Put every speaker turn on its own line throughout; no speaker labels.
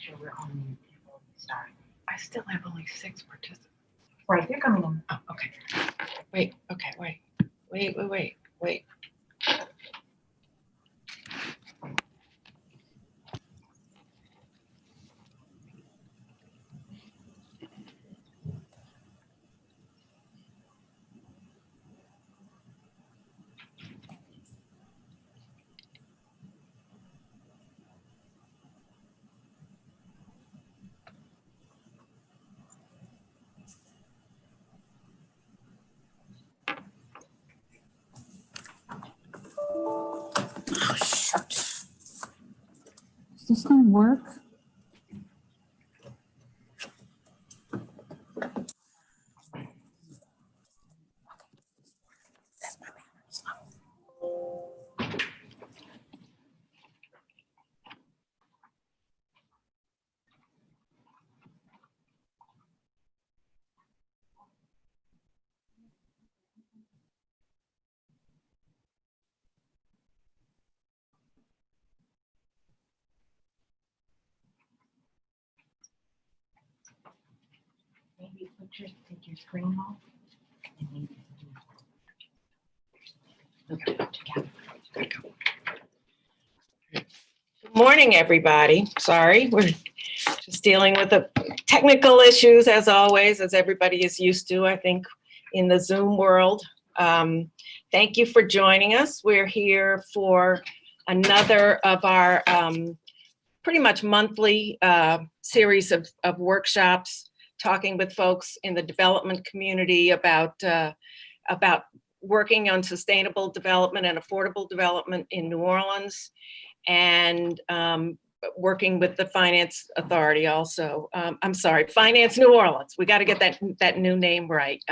sure we're on mute before we start.
I still have only 6 participants.
Right, they're coming in.
Oh, okay. Wait.
Oh, shucks. Is this gonna work?
Maybe take your screen off. And maybe
Okay. Good morning, everybody. Sorry, we're just dealing with the technical issues as always, as everybody is used to, I think, in the Zoom world. Thank you for joining us. We're here for another of our pretty much monthly series of workshops, talking with folks in the development community about working on sustainable development and affordable development in New Orleans, and working with the Finance Authority also. I'm sorry, Finance New Orleans. We got to get that new name right.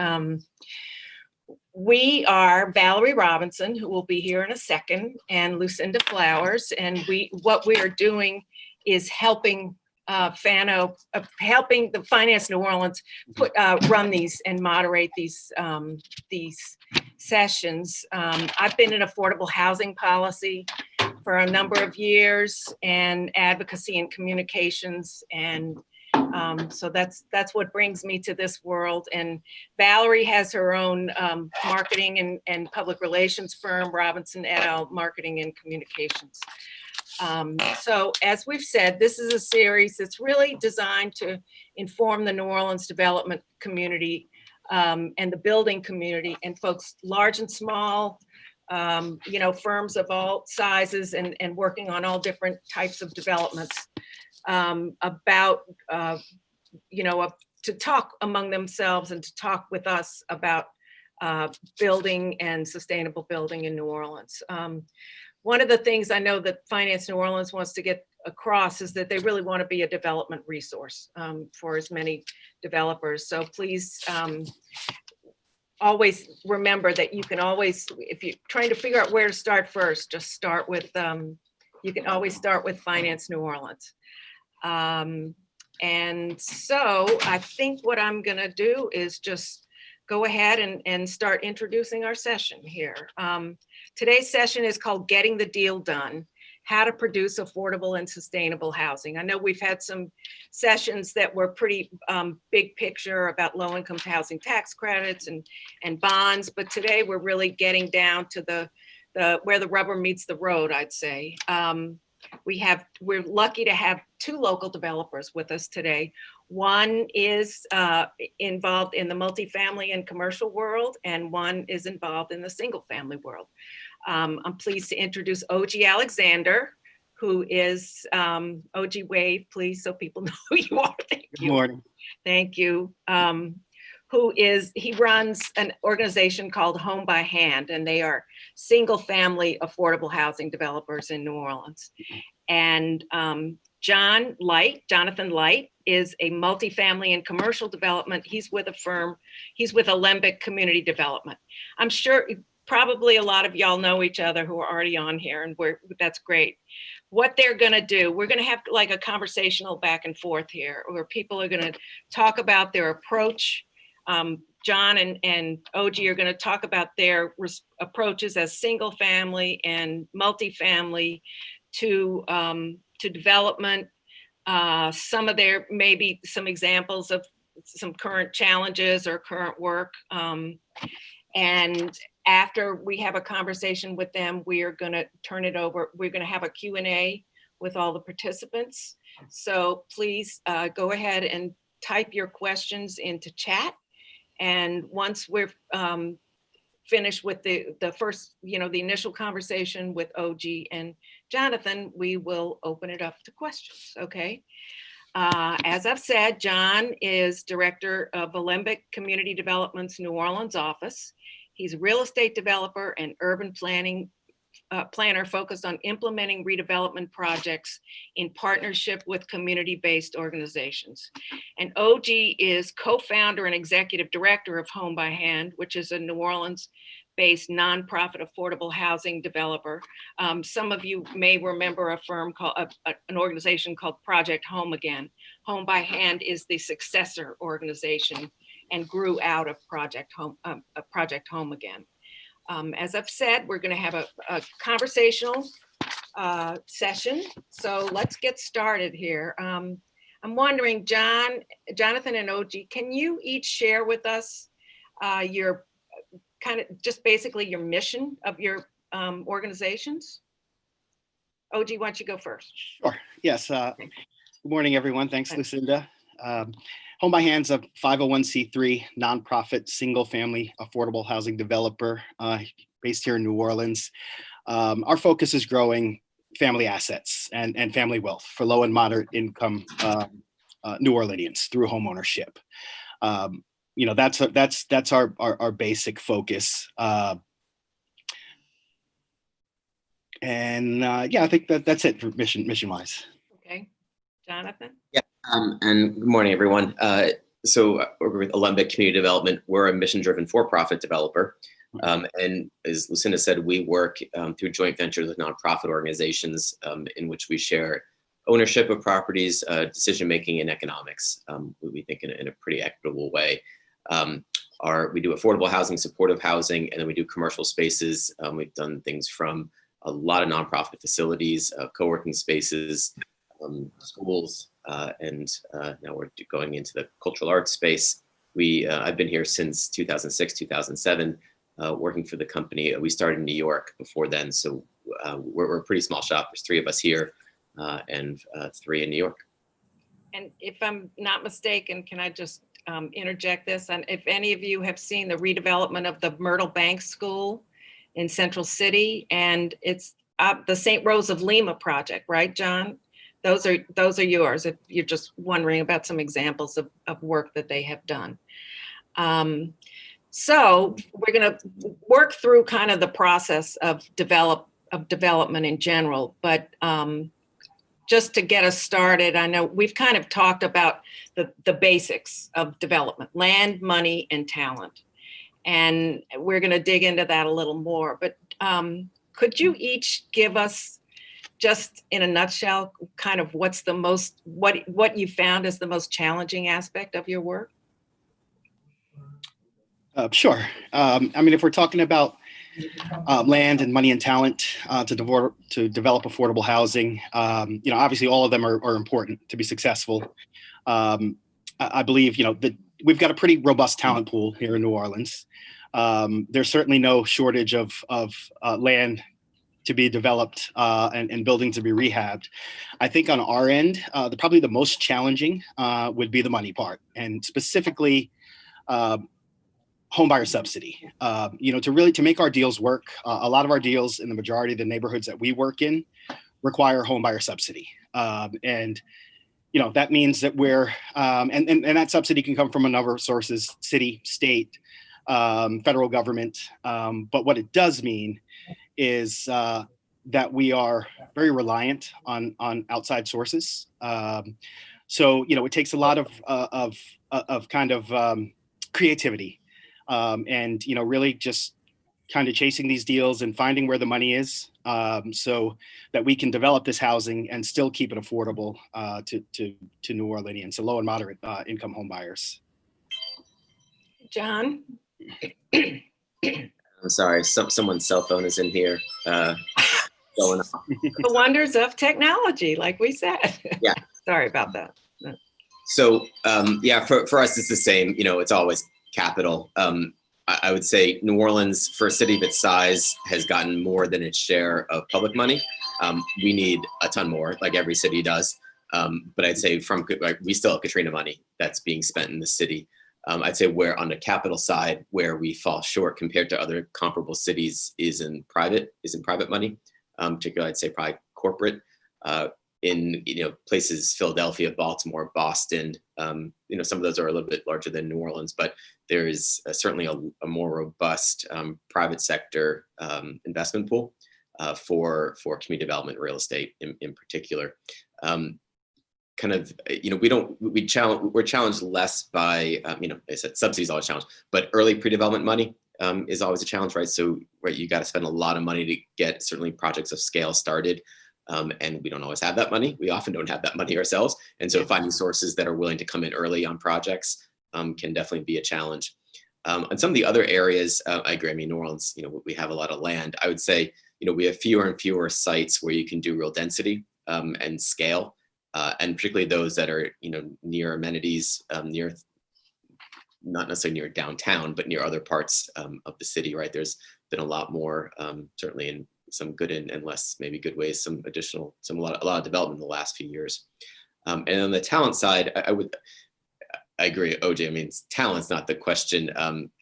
We are Valerie Robinson, who will be here in a second, and Lucinda Flowers, and what we are doing is helping FNO, helping the Finance New Orleans run these and moderate these sessions. I've been in affordable housing policy for a number of years, and advocacy and communications, and so that's what brings me to this world. And Valerie has her own marketing and public relations firm, Robinson et al. Marketing and Communications. So as we've said, this is a series that's really designed to inform the New Orleans development community and the building community, and folks large and small, firms of all sizes and working on all different types of developments, about, to talk among themselves and to talk with us about building and sustainable building in New Orleans. One of the things I know that Finance New Orleans wants to get across is that they really want to be a development resource for as many developers. So please always remember that you can always, if you're trying to figure out where to start first, just start with, you can always start with Finance New Orleans. And so I think what I'm gonna do is just go ahead and start introducing our session here. Today's session is called Getting the Deal Done, How to Produce Affordable and Sustainable Housing. I know we've had some sessions that were pretty big picture about low-income housing tax credits and bonds, but today we're really getting down to the where the rubber meets the road, I'd say. We're lucky to have 2 local developers with us today. One is involved in the multifamily and commercial world, and one is involved in the single family world. I'm pleased to introduce O.G. Alexander, who is, OG wave, please, so people know who you are. Thank you.
Good morning.
Thank you. He runs an organization called Home by Hand, and they are single family affordable housing developers in New Orleans. And Jonathan Light is a multifamily and commercial development. He's with a firm, he's with Alembic Community Development. I'm sure probably a lot of y'all know each other who are already on here, and that's great. What they're gonna do, we're gonna have like a conversational back and forth here, where people are gonna talk about their approach. John and OG are gonna talk about their approaches as single family and multifamily to development, Some of there may be some examples of some current challenges or current work. And after we have a conversation with them, we are going to turn it over. We're going to have a Q&A with all the participants. So please go ahead and type your questions into chat. And once we're finished with the first, the initial conversation with OG and Jonathan, we will open it up to questions, okay? As I've said, John is Director of Alembic Community Development's New Orleans office. He's a real estate developer and urban planner focused on implementing redevelopment projects in partnership with community-based organizations. And OG is co-founder and executive director of Home by Hand, which is a New Orleans-based nonprofit affordable housing developer. Some of you may remember a firm called an organization called Project Home Again. Home by Hand is the successor organization and grew out of Project Home Again. As I've said, we're going to have a conversational session. So let's get started here. I'm wondering, Jonathan and OG, can you each share with us your kind of just basically your mission of your organizations? OG, why don't you go first?
Sure. Yes. Good morning, everyone. Thanks, Lucinda. Home by Hand's a 501c3 nonprofit single-family affordable housing developer based here in New Orleans. Our focus is growing family assets and family wealth for low and moderate income New Orleanians through home ownership. That's our basic focus. I think that's it for mission-wise.
Okay, Jonathan.
Yeah, and good morning, everyone. So we're with Alembic Community Development. We're a mission-driven for-profit developer. And as Lucinda said, we work through joint ventures with nonprofit organizations in which we share ownership of properties, decision-making, and economics, we think in a pretty equitable way. We do affordable housing, supportive housing, and then we do commercial spaces. We've done things from a lot of nonprofit facilities, co-working spaces, schools, and now we're going into the cultural arts space. I've been here since 2006, 2007, working for the company. We started in New York before then, so we're a pretty small shop. There's 3 of us here and 3 in New York.
And if I'm not mistaken, can I just interject this? And if any of you have seen the redevelopment of the Myrtle Bank School in Central City, and it's the St. Rose of Lima project, right, John? Those are yours, if you're just wondering about some examples of work that they have done. So we're going to work through kind of the process of development in general, but just to get us started, I know we've kind of talked about the basics of development: land, money, and talent. And we're going to dig into that a little more, but could you each give us, just in a nutshell, kind of what you found as the most challenging aspect of your work?
Sure. If we're talking about land and money and talent to develop affordable housing, obviously all of them are important to be successful. I believe, that we've got a pretty robust talent pool here in New Orleans. There's certainly no shortage of land to be developed and building to be rehabbed. I think on our end, probably the most challenging would be the money part, and specifically homebuyer subsidy. To make our deals work, a lot of our deals in the majority of the neighborhoods that we work in require homebuyer subsidy. And that means that we're, and that subsidy can come from a number of sources: city, state, federal government. But what it does mean is that we are very reliant on outside sources. So it takes a lot of kind of creativity, and really just kind of chasing these deals and finding where the money is, so that we can develop this housing and still keep it affordable to New Orleanians, so low and moderate income home buyers.
John?
I'm sorry, someone's cell phone is in here going off.
The wonders of technology, like we said.
Yeah.
Sorry about that.
So yeah, for us, it's the same. It's always capital. I would say New Orleans, for a city of its size, has gotten more than its share of public money. We need a ton more, like every city does. But I'd say we still have Katrina money that's being spent in the city. I'd say where on the capital side, where we fall short compared to other comparable cities is in private money. Particularly, I'd say probably corporate. In places, Philadelphia, Baltimore, Boston, some of those are a little bit larger than New Orleans, but there is certainly a more robust private sector investment pool for community development real estate in particular. We're challenged less by I said subsidies always challenged, but early pre-development money is always a challenge, right? So you got to spend a lot of money to get certainly projects of scale started. And we don't always have that money. We often don't have that money ourselves. And so finding sources that are willing to come in early on projects can definitely be a challenge. And some of the other areas, I agree. I mean, New Orleans, we have a lot of land. I would say, we have fewer and fewer sites where you can do real density and scale, and particularly those that are, near amenities, near, not necessarily near downtown, but near other parts of the city, right? There's been a lot more, certainly in some good and less maybe good ways, a lot of development in the last few years. And on the talent side, I agree, OJ. I mean, talent's not the question.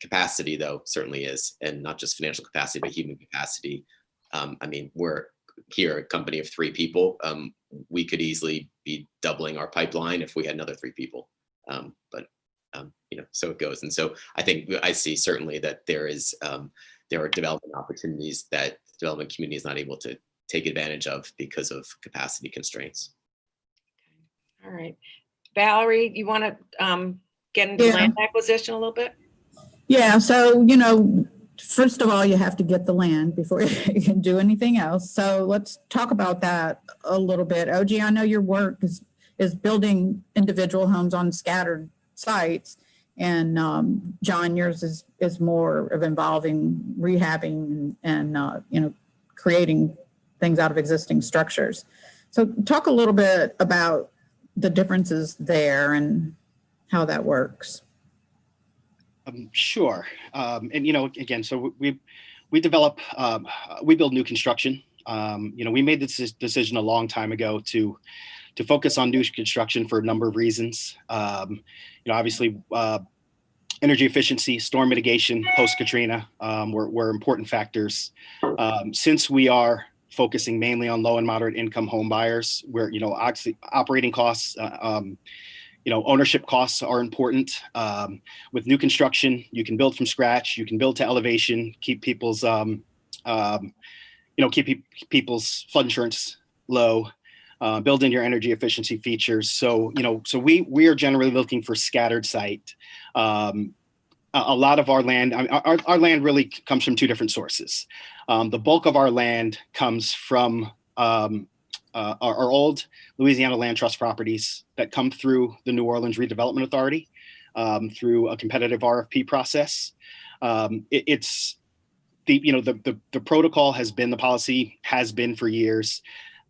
Capacity, though, certainly is, and not just financial capacity, but human capacity. I mean, we're here a company of 3 people. We could easily be doubling our pipeline if we had another 3 people. So it goes. And so I think I see certainly that there are development opportunities that the development community is not able to take advantage of because of capacity constraints.
All right. Valerie, you want to get into land acquisition a little bit?
Yeah, so, first of all, you have to get the land before you can do anything else. So let's talk about that a little bit. OG, I know your work is building individual homes on scattered sites. And John, yours is more of involving rehabbing and creating things out of existing structures. So talk a little bit about the differences there and how that works.
Sure. And again, so we develop, we build new construction. We made this decision a long time ago to focus on new construction for a number of reasons. Obviously, energy efficiency, storm mitigation, post-Katrina were important factors. Since we are focusing mainly on low and moderate income home buyers, where actually operating costs, ownership costs are important. With new construction, you can build from scratch, you can build to elevation, keep people's people's flood insurance low. Build in your energy efficiency features. So we are generally looking for scattered site. A lot of our land, our land really comes from 2 different sources. The bulk of our land comes from our old Louisiana Land Trust properties that come through the New Orleans Redevelopment Authority through a competitive RFP process. It's the protocol has been, the policy has been for years,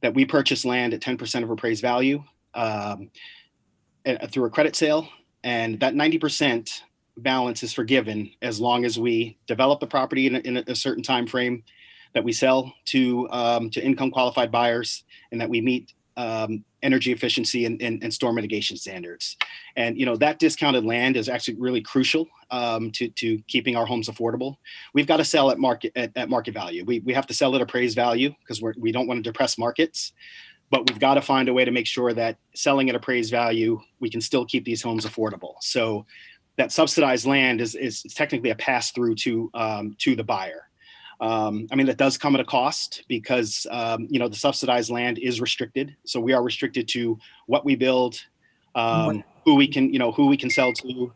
that we purchase land at 10% of appraised value through a credit sale, and that 90% balance is forgiven as long as we develop the property in a certain time frame, that we sell to income qualified buyers, and that we meet energy efficiency and storm mitigation standards. And that discounted land is actually really crucial to keeping our homes affordable. We've got to sell at market value. We have to sell at appraised value because we don't want to depress markets, but we've got to find a way to make sure that selling at appraised value, we can still keep these homes affordable. So that subsidized land is technically a pass through to the buyer. That does come at a cost because, the subsidized land is restricted. So we are restricted to what we build, who we can sell to.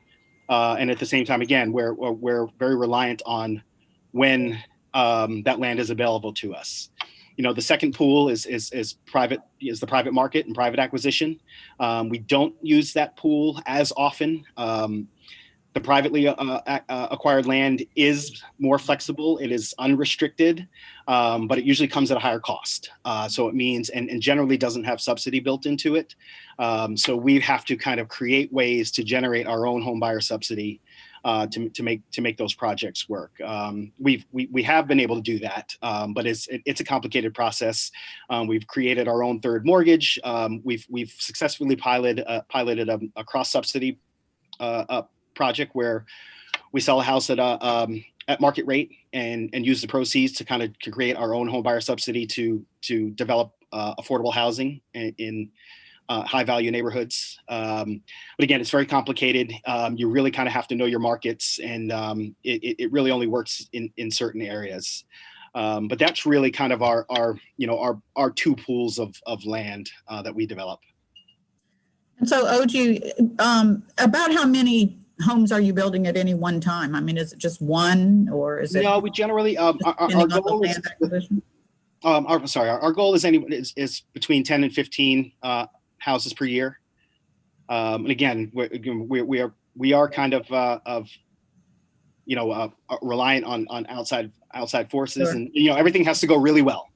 And at the same time, again, we're very reliant on when that land is available to us. The second pool is the private market and private acquisition. We don't use that pool as often. The privately acquired land is more flexible. It is unrestricted, but it usually comes at a higher cost. So it means, and generally doesn't have subsidy built into it. So we have to kind of create ways to generate our own home buyer subsidy to make those projects work. We have been able to do that, but it's a complicated process. We've created our own third mortgage. We've successfully piloted a cross subsidy project where we sell a house at market rate and use the proceeds to kind of create our own home buyer subsidy to develop affordable housing in high value neighborhoods. But again, it's very complicated. You really kind of have to know your markets, and it really only works in certain areas. But that's really kind of our two pools of land that we develop.
And so OG, about how many homes are you building at any one time? I mean, is it just one, or is it?
No, we generally, our goal is, our goal is between 10 and 15 houses per year. And again, we are kind of reliant on outside forces,
Sure.
and everything has to go really well.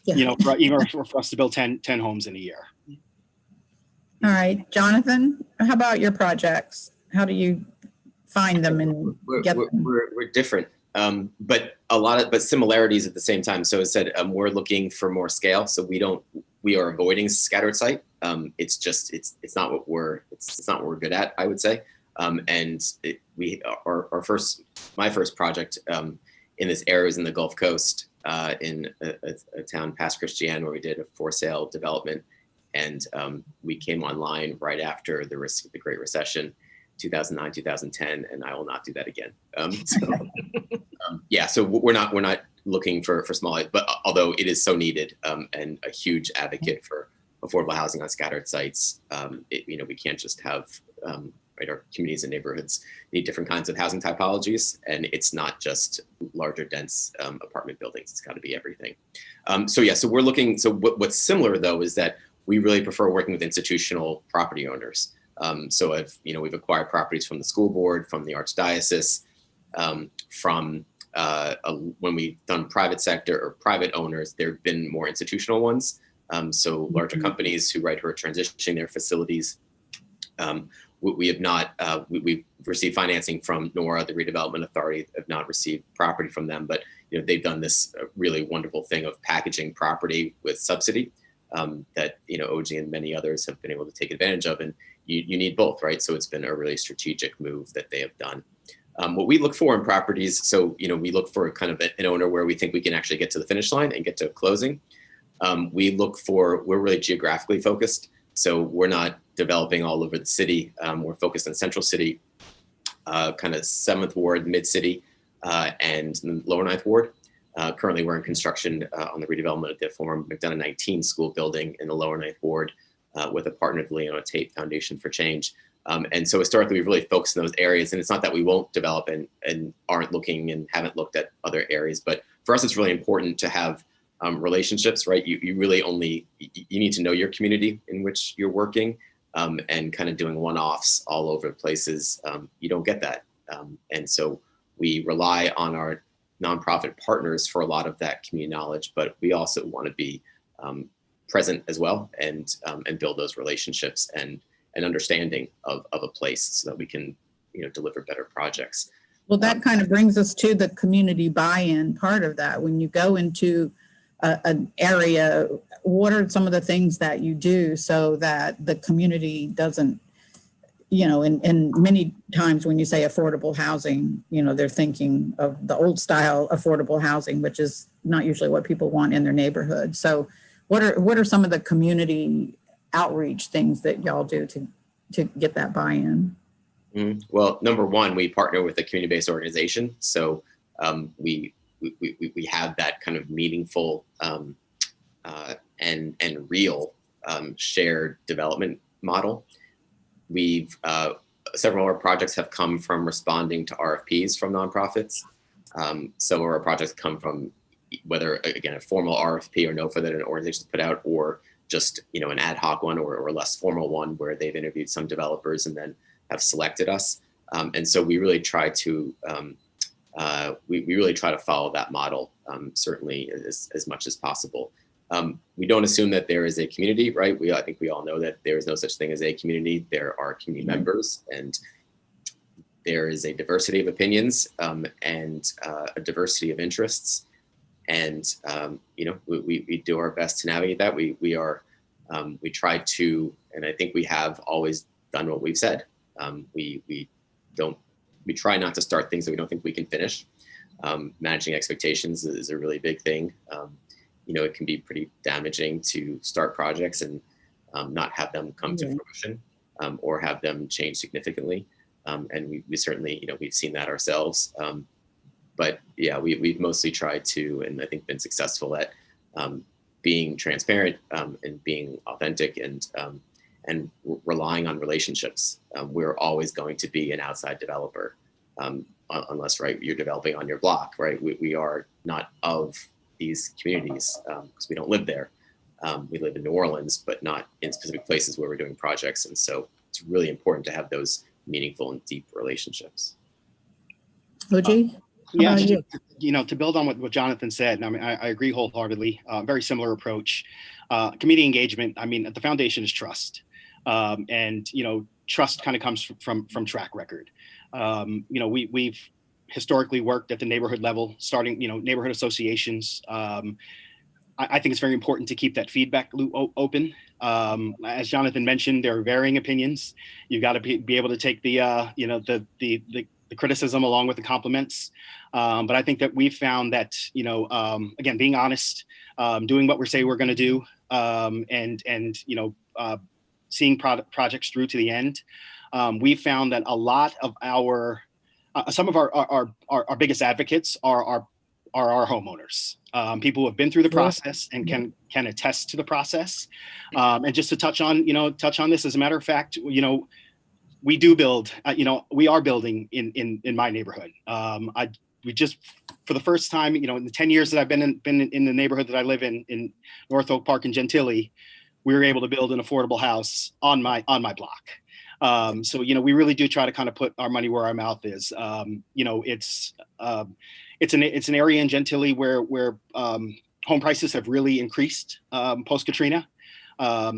Yeah.
For us to build 10 homes in a year.
All right, Jonathan, how about your projects? How do you find them and get them?
We're different, but similarities at the same time. So as I said, we're looking for more scale. So we are avoiding scattered site. It's not what we're good at, I would say. My first project in this area was in the Gulf Coast, in a town past Christiane, where we did a for sale development. And we came online right after the Great Recession, 2009, 2010, and I will not do that again. So we're not looking for small, but although it is so needed, and a huge advocate for affordable housing on scattered sites, we can't just have our communities and neighborhoods need different kinds of housing typologies, and it's not just larger, dense apartment buildings. It's got to be everything. So we're looking. So what's similar though is that we really prefer working with institutional property owners. We've acquired properties from the school board, from the archdiocese, from when we've done private sector or private owners, there have been more institutional ones. So larger companies who are transitioning their facilities. We have not, we've received financing from NORA, the redevelopment authority, have not received property from them, but they've done this really wonderful thing of packaging property with subsidy. That OG and many others have been able to take advantage of, and you need both, right? So it's been a really strategic move that they have done. What we look for in properties, so we look for kind of an owner where we think we can actually get to the finish line and get to closing. We're really geographically focused, so we're not developing all over the city. We're focused on Central City, kind of 7th Ward, Mid City, and Lower 9th Ward. Currently, we're in construction on the redevelopment of the former McDonough 19 school building in the Lower 9th Ward with a partner, the Leona Tate Foundation for Change. And so historically, we've really focused in those areas. And it's not that we won't develop and aren't looking and haven't looked at other areas. But for us, it's really important to have relationships, right? You really you need to know your community in which you're working, and kind of doing one-offs all over places. You don't get that. And so we rely on our nonprofit partners for a lot of that community knowledge, but we also want to be present as well, and build those relationships and an understanding of a place so that we can deliver better projects.
Well, that kind of brings us to the community buy-in part of that. When you go into an area, what are some of the things that you do so that the community doesn't, and many times when you say affordable housing, they're thinking of the old style affordable housing, which is not usually what people want in their neighborhood. So what are some of the community outreach things that y'all do to get that buy-in?
Mm-hmm. Well, number one, we partner with a community-based organization. So we have that kind of meaningful and real shared development model. Several of our projects have come from responding to RFPs from nonprofits. Some of our projects come from whether, again, a formal RFP or NOFA that an organization put out, or just an ad hoc one or a less formal one where they've interviewed some developers and then have selected us. And so we really try to we really try to follow that model, certainly as much as possible. We don't assume that there is a community, right? I think we all know that there is no such thing as a community. There are community members, and there is a diversity of opinions and a diversity of interests. And we do our best to navigate that. We try to, and I think we have always done what we've said. We try not to start things that we don't think we can finish. Managing expectations is a really big thing. It can be pretty damaging to start projects and not have them come to fruition or have them change significantly. And we certainly, we've seen that ourselves. But yeah, we've mostly tried to, and I think been successful at being transparent and being authentic and relying on relationships. We're always going to be an outside developer, unless, right, you're developing on your block, right? We are not of these communities because we don't live there. We live in New Orleans, but not in specific places where we're doing projects. And so it's really important to have those meaningful and deep relationships.
OG?
Yeah,
you?
to build on what Jonathan said, I mean, I agree wholeheartedly. Very similar approach. Community engagement. I mean, at the foundation is trust, and trust kind of comes from track record. We've historically worked at the neighborhood level, starting neighborhood associations. I think it's very important to keep that feedback loop open. As Jonathan mentioned, there are varying opinions. You've got to be able to take the criticism along with the compliments. But I think that we've found that, again, being honest, doing what we say we're going to do, and seeing projects through to the end. We've found that a lot of some of our biggest advocates are our homeowners, people who have been through the process and can attest to the process. And just to touch on this, as a matter of fact, we do build, we are building in my neighborhood. We just, for the first time, in the 10 years that I've been in the neighborhood that I live in North Oak Park and Gentilly, we were able to build an affordable house on my block. So, we really do try to kind of put our money where our mouth is. It's an area in Gentilly where home prices have really increased post Katrina.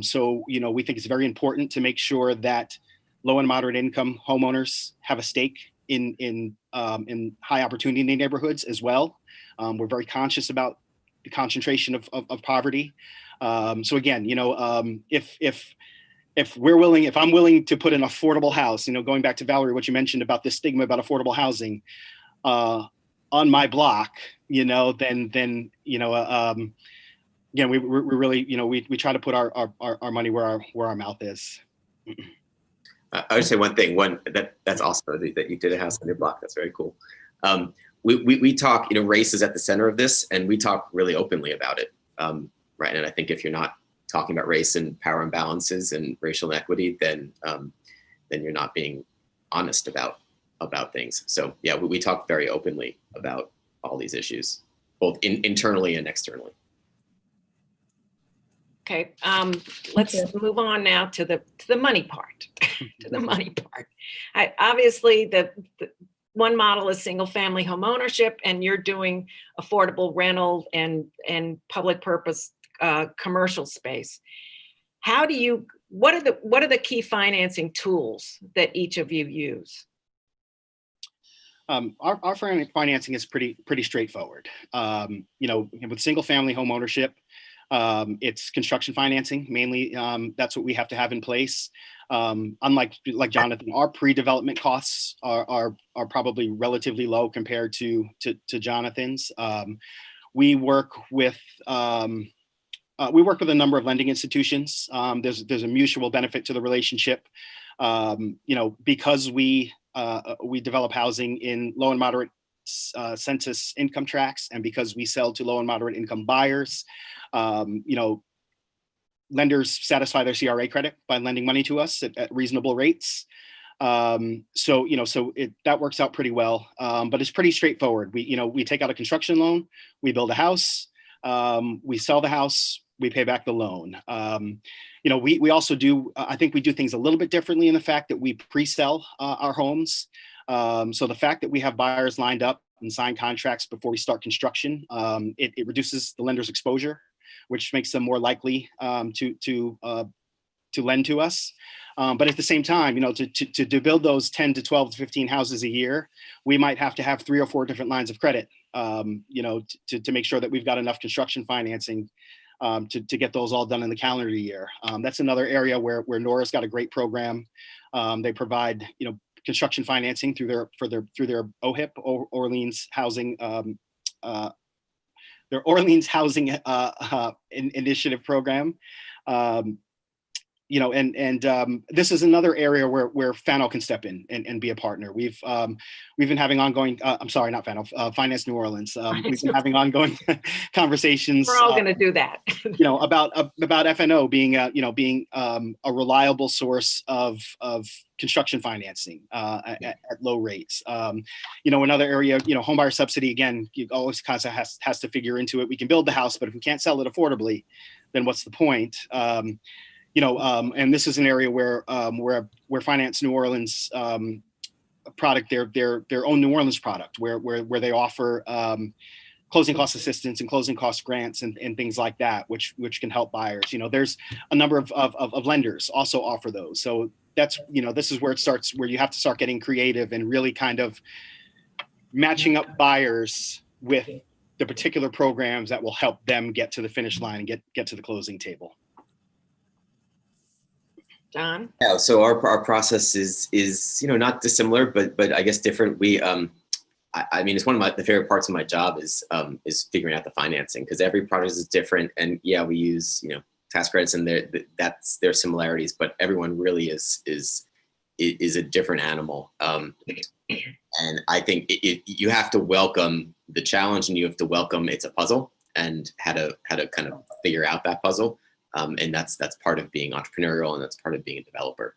So, we think it's very important to make sure that low and moderate income homeowners have a stake in high opportunity neighborhoods as well. We're very conscious about the concentration of poverty. So again, if I'm willing to put an affordable house, going back to Valerie, what you mentioned about this stigma about affordable housing on my block, then again, we really, we try to put our money where our mouth is.
I would say one thing. That's awesome that you did a house on your block. That's very cool. We talk. Race is at the center of this, and we talk really openly about it. Right. And I think if you're not talking about race and power imbalances and racial inequity, then you're not being honest about things. So yeah, we talk very openly about all these issues, both internally and externally.
Okay, let's move on now to the money part. To the money part. Obviously, the one model is single family home ownership, and you're doing affordable rental and public purpose commercial space. What are the key financing tools that each of you use?
Our financing is pretty straightforward. With single family home ownership, it's construction financing mainly. That's what we have to have in place. Unlike Jonathan, our pre-development costs are probably relatively low compared to Jonathan's. We work with a number of lending institutions. There's a mutual benefit to the relationship. Because we develop housing in low and moderate census income tracts, and because we sell to low and moderate income buyers, lenders satisfy their CRA credit by lending money to us at reasonable rates. So that works out pretty well. But it's pretty straightforward. We take out a construction loan, we build a house, we sell the house, we pay back the loan. You know, we also do, I think we do things a little bit differently in the fact that we pre-sell our homes. So the fact that we have buyers lined up and sign contracts before we start construction, it reduces the lender's exposure, which makes them more likely to lend to us. But at the same time, you know, to build those 10 to 12 to 15 houses a year, we might have to have 3 or 4 different lines of credit, you know, to make sure that we've got enough construction financing to get those all done in the calendar year. That's another area where Nora's got a great program. They provide, you know, construction financing through their OHIP, Orleans Housing, their Orleans Housing Initiative program. You know, and this is another area where FNO can step in and be a partner. We've been having ongoing, I'm sorry, not FNO, Finance New Orleans. We've been having ongoing conversations.
We're all going to do that.
You know, about FNO being, you know, being a reliable source of construction financing at low rates. You know, another area, you know, homebuyer subsidy, again, you always kind of has to figure into it. We can build the house, but if we can't sell it affordably, then what's the point? You know, and this is an area where Finance New Orleans product, their own New Orleans product, where they offer closing cost assistance and closing cost grants and things like that, which can help buyers. You know, there's a number of lenders also offer those. So that's, you know, this is where it starts, where you have to start getting creative and really kind of matching up buyers with the particular programs that will help them get to the finish line and get to the closing table.
John?
Yeah, so our process is you know, not dissimilar, but I guess different. We I mean, it's one of the favorite parts of my job is figuring out the financing, because every project is different, and yeah, we use, you know, tax credits and that's their similarities, but everyone really is a different animal. And I think you have to welcome the challenge, and you have to welcome it's a puzzle, and how to kind of figure out that puzzle. And that's part of being entrepreneurial, and that's part of being a developer.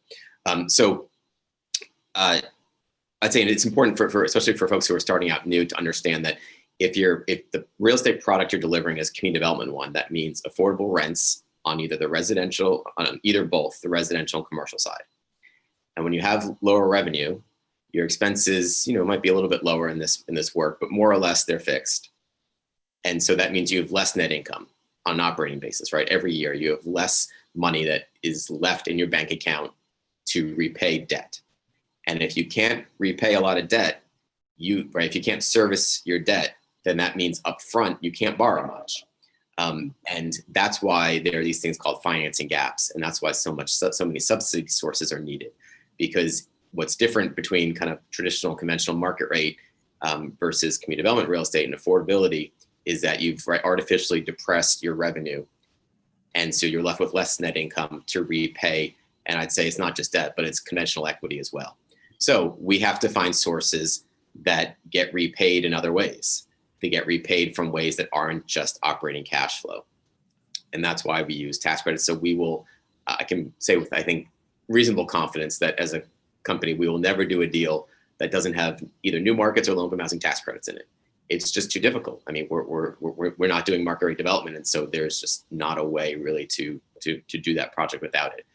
So I'd say it's important for especially for folks who are starting out new to understand that if the real estate product you're delivering is community development one, that means affordable rents on either the residential, on either both the residential and commercial side. And when you have lower revenue, your expenses, you know, might be a little bit lower in this work, but more or less they're fixed. And so that means you have less net income on an operating basis, right? Every year you have less money that is left in your bank account to repay debt. And if you can't repay a lot of debt, if you can't service your debt, then that means upfront you can't borrow much. And that's why there are these things called financing gaps. And that's why so many subsidy sources are needed, because what's different between kind of traditional conventional market rate versus community development real estate and affordability is that you've artificially depressed your revenue. And so you're left with less net income to repay. And I'd say it's not just debt, but it's conventional equity as well. So we have to find sources that get repaid in other ways. They get repaid from ways that aren't just operating cash flow. And that's why we use tax credits. So we will, I can say with, I think, reasonable confidence that as a company, we will never do a deal that doesn't have either new markets or low-income housing tax credits in it. It's just too difficult. I mean, we're not doing market rate development, and so there's just not a way really to do that project without it.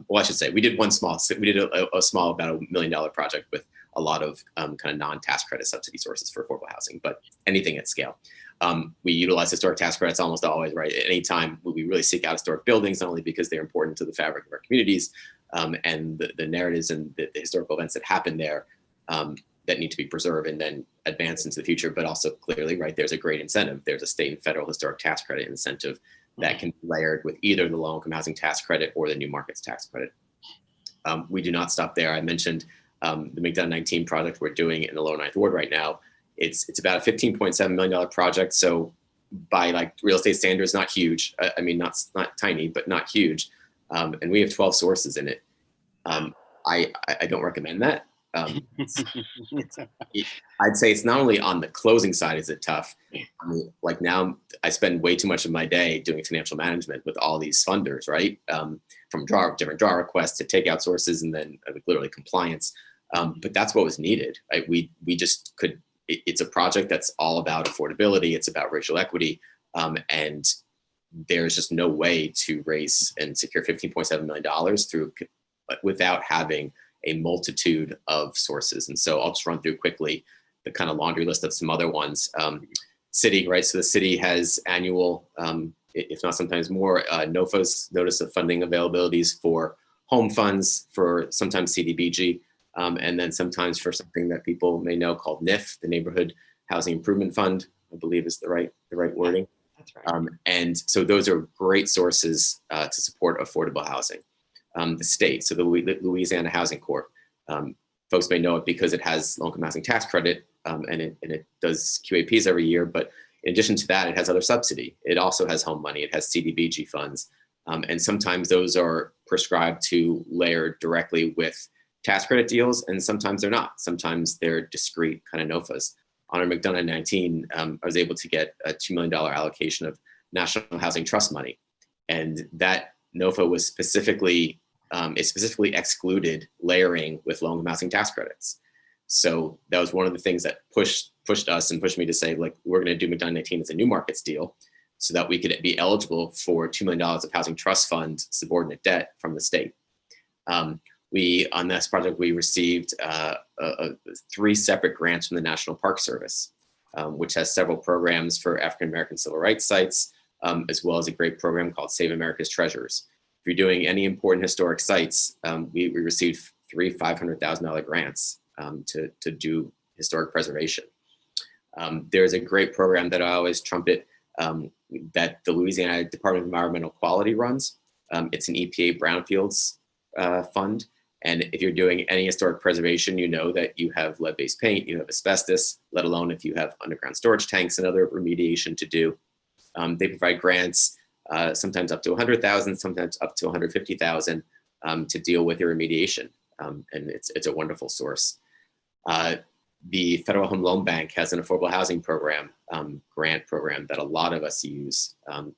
Well, I should say we did a small, about $1 million project with a lot of kind of non-tax credit subsidy sources for affordable housing, but anything at scale. We utilize historic tax credits almost always, right? At any time, we really seek out historic buildings, not only because they're important to the fabric of our communities and the narratives and the historical events that happen there that need to be preserved and then advanced into the future, but also clearly, right, there's a great incentive. There's a state and federal historic tax credit incentive that can be layered with either the low-income housing tax credit or the new markets tax credit. We do not stop there. I mentioned the McDonough 19 project we're doing in the Lower Ninth Ward right now. It's about a $15.7 million project. So by like real estate standards, not huge. I mean, not tiny, but not huge. And we have 12 sources in it. I don't recommend that. I'd say it's not only on the closing side is it tough. I mean, like now I spend way too much of my day doing financial management with all these funders, right? From different draw requests to takeout sources and then literally compliance. But that's what was needed, right? We just could, it's a project that's all about affordability. It's about racial equity. And there's just no way to raise and secure $15.7 million without having a multitude of sources. And so I'll just run through quickly the kind of laundry list of some other ones. City, right? So the city has annual, if not sometimes more, NOFAs, Notice of Funding Availabilities, for home funds, for sometimes CDBG, and then sometimes for something that people may know called NIF, the Neighborhood Housing Improvement Fund, I believe is the right wording.
That's right.
And so those are great sources to support affordable housing. The state, so the Louisiana Housing Corp, folks may know it because it has low-income housing tax credit, and it does QAPs every year. But in addition to that, it has other subsidy. It also has home money. It has CDBG funds. And sometimes those are prescribed to layer directly with tax credit deals, and sometimes they're not. Sometimes they're discrete kind of NOFAs. On our McDonough 19, I was able to get a $2 million allocation of National Housing Trust money. And that NOFA was specifically excluded layering with low-income housing tax credits. So that was one of the things that pushed us and pushed me to say, like, we're going to do McDonough 19 as a new markets deal so that we could be eligible for $2 million of housing trust fund subordinate debt from the state. On this project, we received 3 separate grants from the National Park Service, which has several programs for African-American civil rights sites, as well as a great program called Save America's Treasures. If you're doing any important historic sites, we received 3 $500,000 grants to do historic preservation. There's a great program that I always trumpet that the Louisiana Department of Environmental Quality runs. It's an EPA brownfields fund. And if you're doing any historic preservation, you know that you have lead-based paint, you have asbestos, let alone if you have underground storage tanks and other remediation to do. They provide grants, sometimes up to $100,000, sometimes up to $150,000 to deal with your remediation. And it's a wonderful source. The Federal Home Loan Bank has an affordable housing program, grant program that a lot of us use,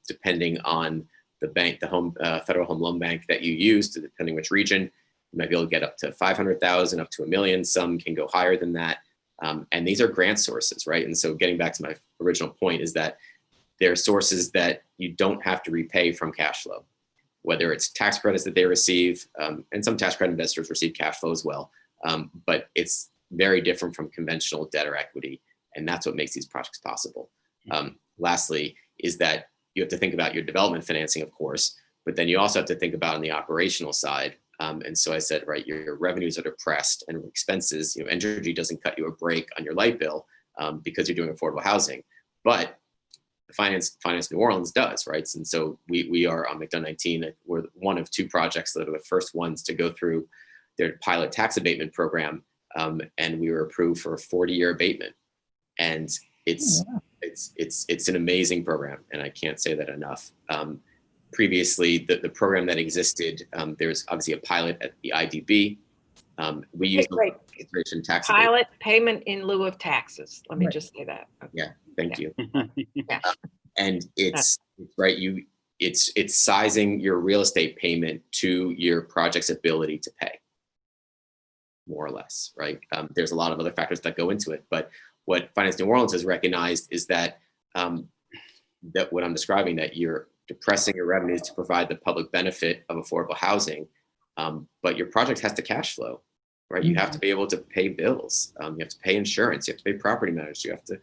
depending on the bank, the Federal Home Loan Bank that you use, depending which region. You might be able to get up to $500,000, up to $1 million. Some can go higher than that. And these are grant sources, right? And so getting back to my original point is that there are sources that you don't have to repay from cash flow, whether it's tax credits that they receive, and some tax credit investors receive cash flow as well. But it's very different from conventional debt or equity. And that's what makes these projects possible. Lastly, is that you have to think about your development financing, of course, but then you also have to think about on the operational side. And so I said, right, your revenues are depressed and expenses, energy doesn't cut you a break on your light bill because you're doing affordable housing, but Finance New Orleans does, right? And so we are on McDonough 19, we're one of 2 projects that are the first ones to go through their pilot tax abatement program. And we were approved for a 40-year abatement. And it's an amazing program. And I can't say that enough. Previously, the program that existed, there's obviously a pilot at the IDB. We use the tax
pilot payment in lieu of taxes. Let me
Right.
just say that. Okay.
Yeah, thank you.
Yeah.
And it's right. It's sizing your real estate payment to your project's ability to pay, more or less, right? There's a lot of other factors that go into it, but what Finance New Orleans has recognized is that that what I'm describing, that you're depressing your revenues to provide the public benefit of affordable housing, but your project has to cash flow, right? You have to be able to pay bills, you have to pay insurance, you have to pay property managers, you have to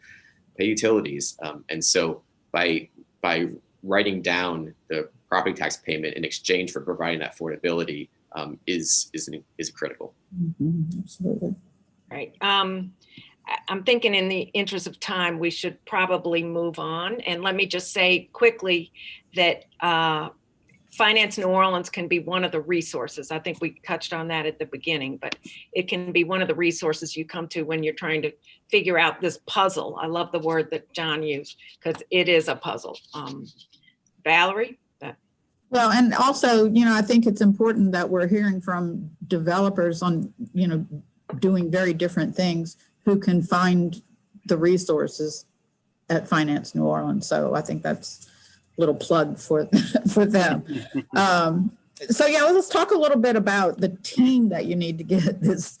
pay utilities, and so by writing down the property tax payment in exchange for providing that affordability is critical.
Absolutely.
Right. I'm thinking in the interest of time, we should probably move on. And let me just say quickly that Finance New Orleans can be one of the resources. I think we touched on that at the beginning, but it can be one of the resources you come to when you're trying to figure out this puzzle. I love the word that John used because it is a puzzle. Valerie?
Well, and also, I think it's important that we're hearing from developers on, doing very different things who can find the resources at Finance New Orleans. So I think that's a little plug for them. So yeah, let's talk a little bit about the team that you need to get this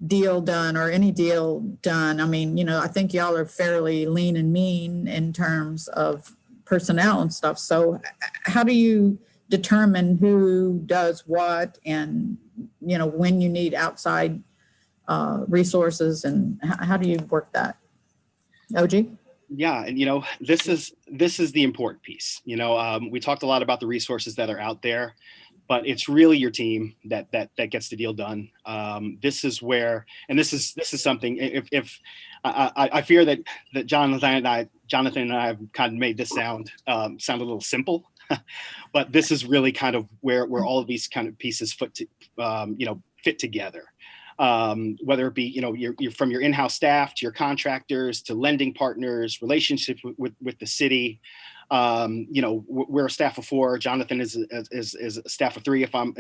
deal done or any deal done. I mean, I think y'all are fairly lean and mean in terms of personnel and stuff. So how do you determine who does what and, when you need outside resources, and how do you work that? OG?
Yeah, and this is the important piece. We talked a lot about the resources that are out there, but it's really your team that gets the deal done. This is where, and this is something. If I fear that Jonathan and I have kind of made this sound a little simple, but this is really kind of where all of these kind of pieces fit together. Whether it be, you're from your in-house staff to your contractors to lending partners, relationship with the city. We're a staff of 4. Jonathan is a staff of 3, if I'm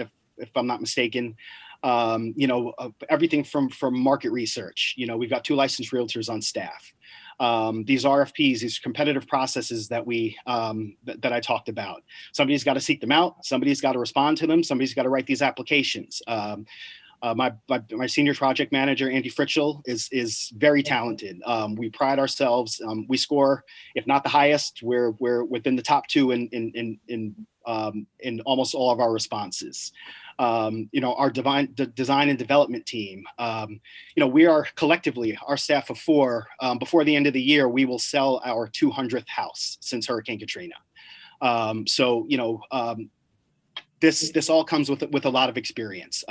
not mistaken. Everything from market research. We've got 2 licensed realtors on staff. These RFPs, these competitive processes that that I talked about. Somebody's got to seek them out. Somebody's got to respond to them. Somebody's got to write these applications. My senior project manager, Andy Fritschel, is very talented. We pride ourselves. We score, if not the highest, we're within the top 2 in almost all of our responses. Our design and development team. We are collectively, our staff of 4. Before the end of the year, we will sell our 200th house since Hurricane Katrina. This all comes with a lot of experience.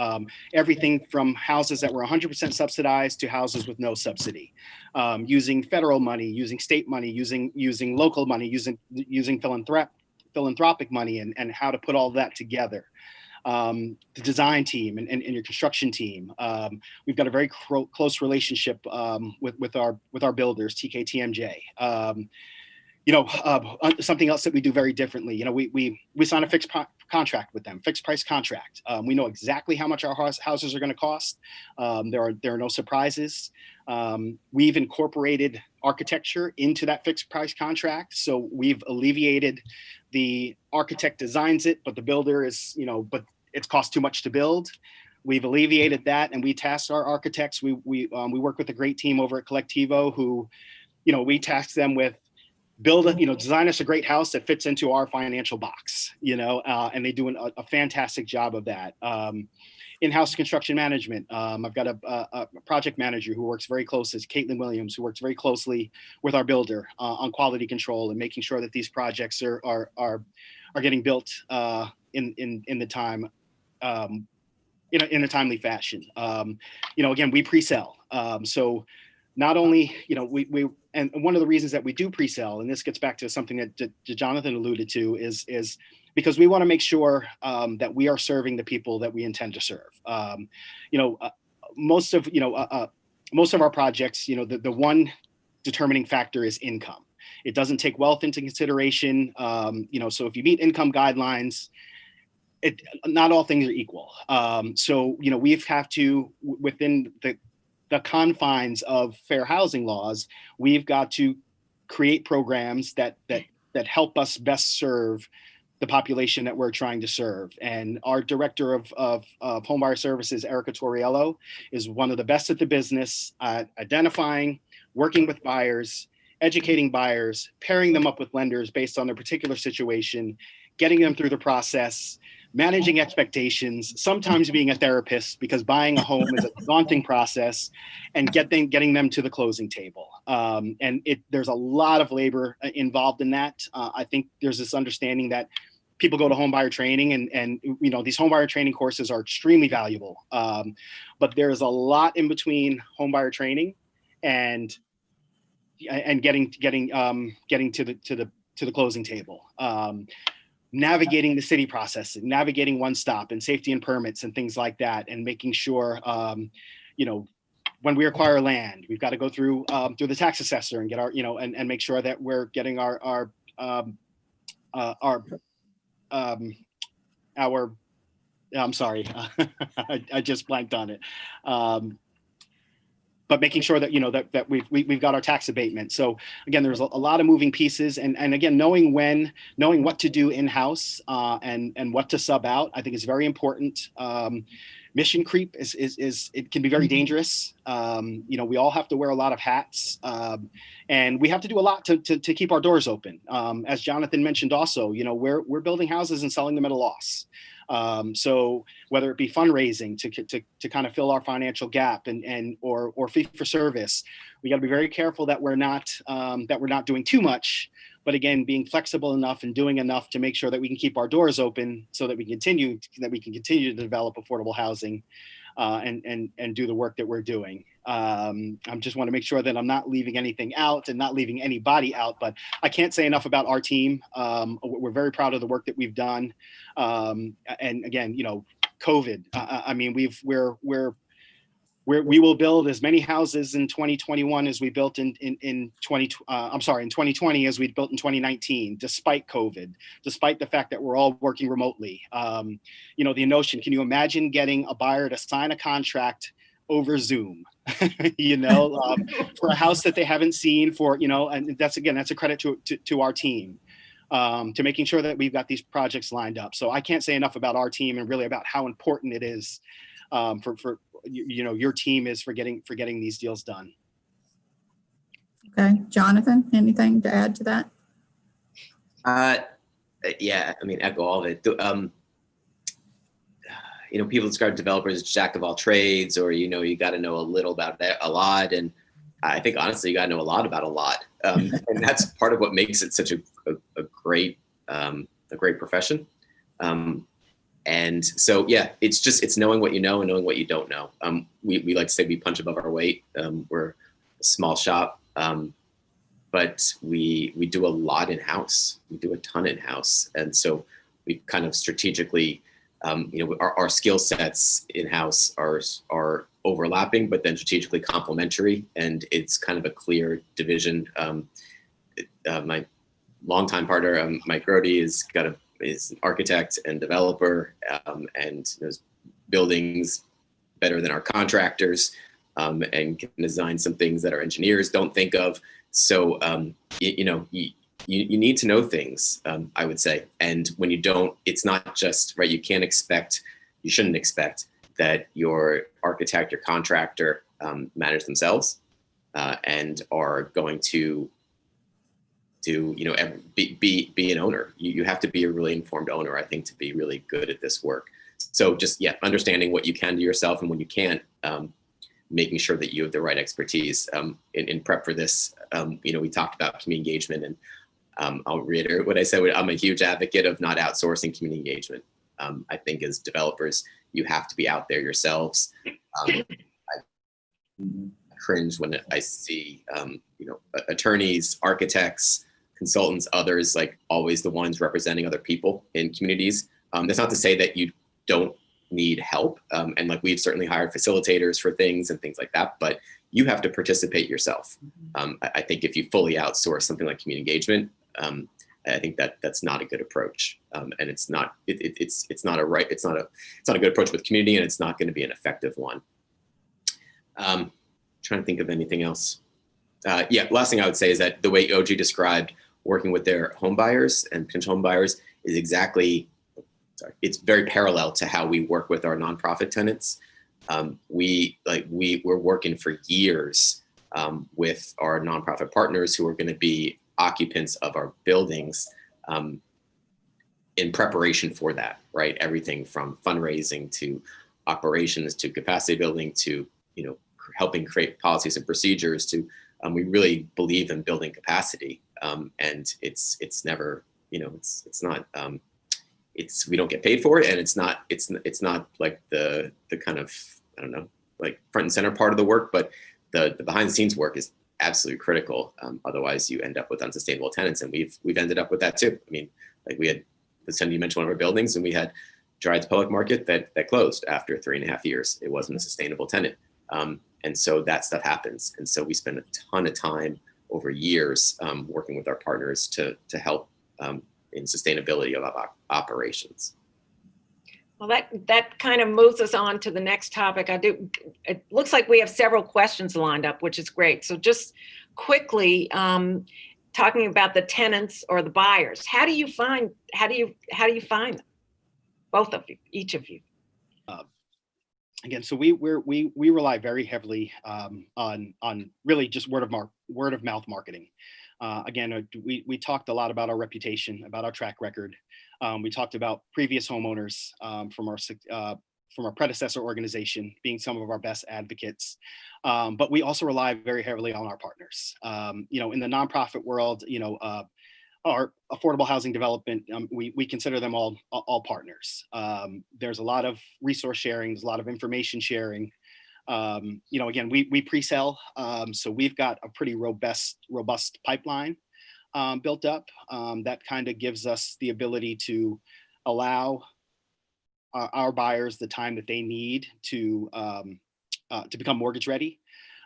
Everything from houses that were 100% subsidized to houses with no subsidy, using federal money, using state money, using local money, using philanthropic money, and how to put all that together. The design team and your construction team. We've got a very close relationship with our builders, TKTMJ. Something else that we do very differently. We sign a fixed contract with them, fixed price contract. We know exactly how much our houses are going to cost. There are no surprises. We've incorporated architecture into that fixed price contract. So we've alleviated the architect designs it, but the builder is, but it's cost too much to build. We've alleviated that, and we task our architects. We work with a great team over at Collectivo who, we task them with design us a great house that fits into our financial box, and they do a fantastic job of that. In-house construction management. I've got a project manager who works very closely, Caitlin Williams, who works very closely with our builder on quality control and making sure that these projects are getting built in the time, in a timely fashion. Again, we pre-sell. So not only, and one of the reasons that we do pre-sell, and this gets back to something that Jonathan alluded to, is because we want to make sure that we are serving the people that we intend to serve. Most of our projects, the one determining factor is income. It doesn't take wealth into consideration. So if you meet income guidelines, not all things are equal. We have to, within the confines of fair housing laws, we've got to create programs that help us best serve the population that we're trying to serve. And our director of homebuyer services, Erica Torriello, is one of the best at the business at identifying, working with buyers, educating buyers, pairing them up with lenders based on their particular situation, getting them through the process, managing expectations, sometimes being a therapist because buying a home is a daunting process, and getting them to the closing table. There's a lot of labor involved in that. I think there's this understanding that people go to homebuyer training and these homebuyer training courses are extremely valuable. But there's a lot in between homebuyer training and getting to the closing table. Navigating the city process, navigating one stop and safety and permits and things like that, and making sure, when we acquire land, we've got to go through the tax assessor and get our, and make sure that we're getting our I'm sorry, I just blanked on it. But making sure that, that we've got our tax abatement. So again, there's a lot of moving pieces, and again, knowing what to do in-house and what to sub out, I think is very important. mission creep is it can be very dangerous. We all have to wear a lot of hats, and we have to do a lot to keep our doors open. As Jonathan mentioned, also, we're building houses and selling them at a loss. So whether it be fundraising to kind of fill our financial gap or fee for service, we got to be very careful that we're not doing too much. But again, being flexible enough and doing enough to make sure that we can keep our doors open so that we can continue to develop affordable housing and do the work that we're doing. I just want to make sure that I'm not leaving anything out and not leaving anybody out, but I can't say enough about our team. We're very proud of the work that we've done. And again, COVID, I mean, we will build as many houses in 2021 as we built in 2020 as we built in 2019, despite COVID, despite the fact that we're all working remotely. The notion, can you imagine getting a buyer to sign a contract over Zoom, for a house that they haven't seen and that's a credit to our team, to making sure that we've got these projects lined up. So I can't say enough about our team and really about how important it is for your team is for getting these deals done.
Okay, Jonathan, anything to add to that?
Yeah, I mean, echo all of it. People describe developers as jack of all trades, or you got to know a little about a lot, and I think honestly, you got to know a lot about a lot, and that's part of what makes it such a great profession. And so, yeah, it's knowing what you know and knowing what you don't know. We like to say we punch above our weight. We're a small shop, but we do a lot in-house. We do a ton in-house. And so we kind of strategically, our skill sets in-house are overlapping, but then strategically complementary. And it's kind of a clear division. My longtime partner, Mike Grody, is an architect and developer, and knows buildings better than our contractors, and can design some things that our engineers don't think of. So, you need to know things, I would say. And when you don't, it's not just, right, you shouldn't expect that your architect or contractor manage themselves and are going to be an owner. You have to be a really informed owner, I think, to be really good at this work. So just, understanding what you can do yourself and when you can't, making sure that you have the right expertise. In prep for this, we talked about community engagement, and I'll reiterate what I said. I'm a huge advocate of not outsourcing community engagement. I think as developers, you have to be out there yourselves. I cringe when I see, attorneys, architects, consultants, others, like always the ones representing other people in communities. That's not to say that you don't need help. And like we've certainly hired facilitators for things and things like that, but you have to participate yourself. I think if you fully outsource something like community engagement, I think that's not a good approach. And it's not a good approach with community, and it's not going to be an effective one. Trying to think of anything else. Last thing I would say is that the way OG described working with their home buyers and potential home buyers is it's very parallel to how we work with our nonprofit tenants. We're working for years with our nonprofit partners who are going to be occupants of our buildings in preparation for that, right? Everything from fundraising to operations to capacity building to, helping create policies and procedures to, we really believe in building capacity. And it's never, it's not, we don't get paid for it. And it's not like the kind of, I don't know, like front and center part of the work, but the behind the scenes work is absolutely critical. Otherwise you end up with unsustainable tenants. And we've ended up with that too. I mean, like we had, you mentioned one of our buildings, and we had Dryades Public Market that closed after 3.5 years. It wasn't a sustainable tenant. And so that stuff happens. And so we spend a ton of time over years working with our partners to help in sustainability of operations.
Well, that kind of moves us on to the next topic. It looks like we have several questions lined up, which is great. So just quickly, talking about the tenants or the buyers, how do you find them? Both of you, each of you.
again, so we rely very heavily on really just word of mouth marketing. Again, we talked a lot about our reputation, about our track record. We talked about previous homeowners from our predecessor organization being some of our best advocates. But we also rely very heavily on our partners. In the nonprofit world, our affordable housing development, we consider them all partners. There's a lot of resource sharing, there's a lot of information sharing. Again, we pre-sell, so we've got a pretty robust pipeline built up that kind of gives us the ability to allow our buyers the time that they need to become mortgage ready.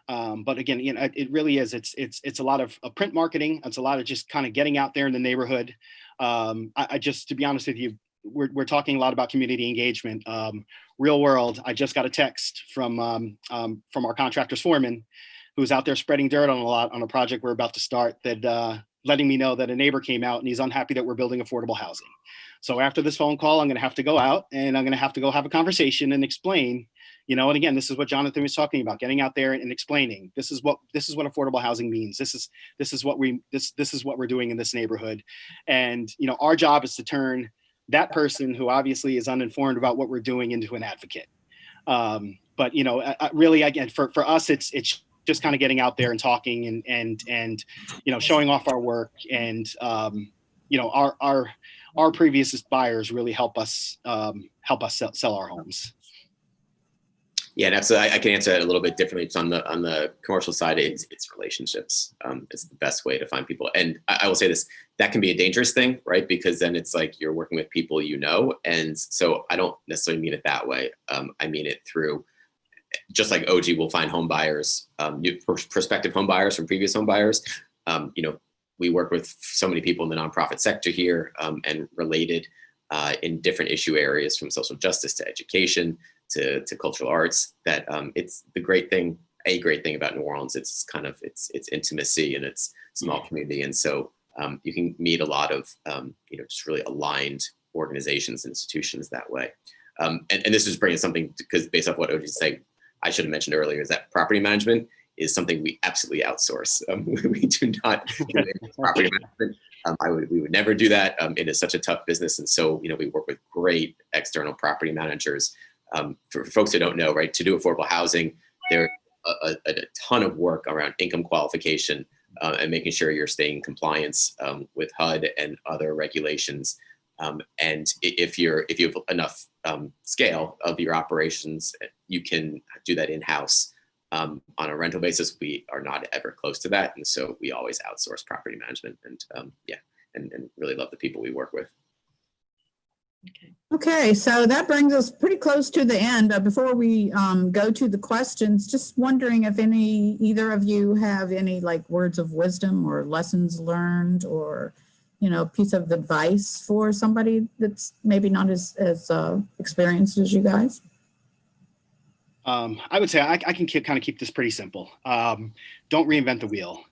But again, it really is. It's a lot of print marketing. It's a lot of just kind of getting out there in the neighborhood. I just, to be honest with you, we're talking a lot about community engagement. Real world, I just got a text from our contractor's foreman, who's out there spreading dirt on a project we're about to start, that letting me know that a neighbor came out and he's unhappy that we're building affordable housing. So after this phone call, I'm going to have to go out and I'm going to have to go have a conversation and explain. And again, this is what Jonathan was talking about, getting out there and explaining, this is what affordable housing means. This is what we're doing in this neighborhood. And, our job is to turn that person who obviously is uninformed about what we're doing into an advocate. But, really, again, for us, it's just kind of getting out there and talking and showing off our work. And, our previous buyers really help us sell our homes.
Yeah, and absolutely. I can answer that a little bit differently. It's on the commercial side, it's relationships. It's the best way to find people. And I will say this, that can be a dangerous thing, right? Because then it's like you're working with people and so I don't necessarily mean it that way. I mean it through, just like OG will find home buyers, new prospective home buyers from previous home buyers. We work with so many people in the nonprofit sector here and related in different issue areas, from social justice to education to cultural arts, that it's a great thing about New Orleans. It's kind of it's intimacy and it's small community. And so you can meet a lot of, just really aligned organizations and institutions that way. And this is bringing something, because based off what OG is saying, I should have mentioned earlier, is that property management is something we absolutely outsource. We do not do any property management. We would never do that. It is such a tough business. And so, we work with great external property managers. For folks who don't know, right, to do affordable housing, there's a ton of work around income qualification and making sure you're staying in compliance with HUD and other regulations. And if you have enough scale of your operations, you can do that in-house. On a rental basis, we are not ever close to that. And so we always outsource property management and really love the people we work with.
Okay, so that brings us pretty close to the end. Before we go to the questions, just wondering if either of you have any words of wisdom or lessons learned or, piece of advice for somebody that's maybe not as experienced as you guys.
I would say I can kind of keep this pretty simple. Don't reinvent the wheel.